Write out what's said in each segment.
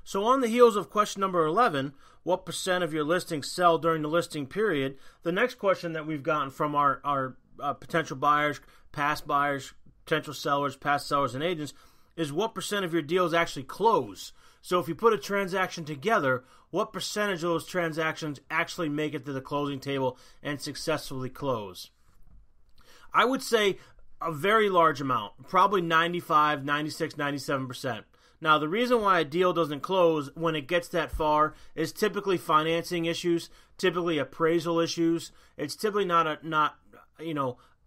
So on the heels of question number 11, what percent of your listings sell during the listing period? The next question that we've gotten from our potential buyers, potential sellers, past sellers, and agents is what percent of your deals actually close? So if you put a transaction together, what percentage of those transactions actually make it to the closing table and successfully close? I would say a very large amount, probably 95, 96, 97%. Now, the reason why a deal doesn't close when it gets that far is typically financing issues, typically appraisal issues. It's typically not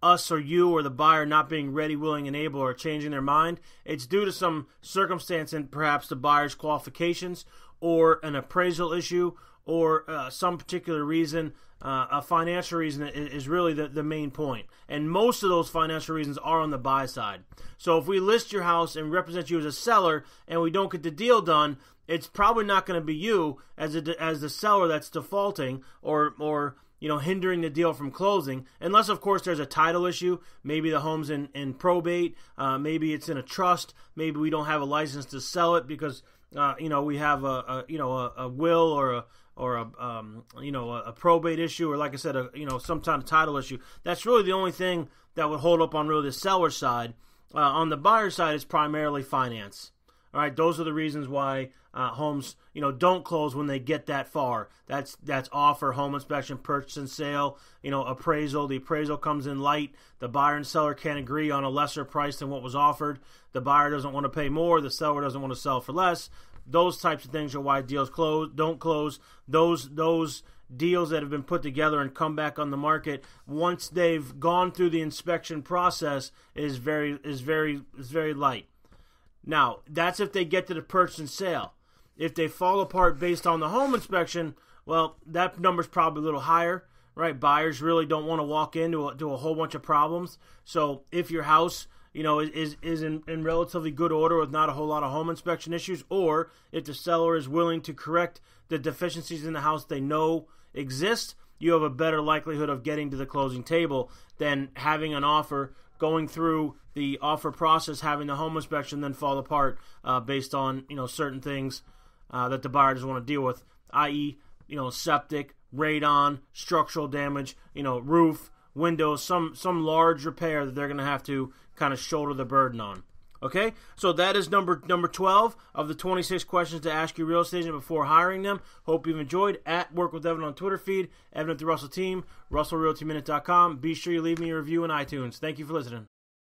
us or you or the buyer not being ready, willing, and able or changing their mind. It's due to some circumstance in perhaps the buyer's qualifications or an appraisal issue or some particular reason. A financial reason is really the main point. And most of those financial reasons are on the buy side. So if we list your house and represent you as a seller and we don't get the deal done, it's probably not going to be you as the seller that's defaulting or hindering the deal from closing, unless, of course, there's a title issue. Maybe the home's in probate. Maybe it's in a trust. Maybe we don't have a license to sell it because we have a will or a probate issue, or like I said, some kind of title issue. That's really the only thing that would hold up on really the seller side. On the buyer side, it's primarily finance. All right, those are the reasons why homes, don't close when they get that far. That's offer, home inspection, purchase and sale, appraisal. The appraisal comes in light. The buyer and seller can't agree on a lesser price than what was offered. The buyer doesn't want to pay more. The seller doesn't want to sell for less. Those types of things are why deals don't close. Those deals that have been put together and come back on the market once they've gone through the inspection process is very light. Now, that's if they get to the purchase and sale. If they fall apart based on the home inspection, well, that number's probably a little higher, right? Buyers really don't want to walk into a whole bunch of problems. So if your house, is in relatively good order with not a whole lot of home inspection issues, or if the seller is willing to correct the deficiencies in the house they know exist, you have a better likelihood of getting to the closing table than having an offer, going through the offer process, having the home inspection, then fall apart based on certain things that the buyer doesn't want to deal with, i.e., septic, radon, structural damage, roof, windows, some large repair that they're going to have to kind of shoulder the burden on. Okay, so that is number 12 of the 26 questions to ask your real estate agent before hiring them. Hope you've enjoyed. At Work with Evan on Twitter feed, Evan at the Russell Team, RussellRealtyMinute.com. Be sure you leave me a review in iTunes. Thank you for listening.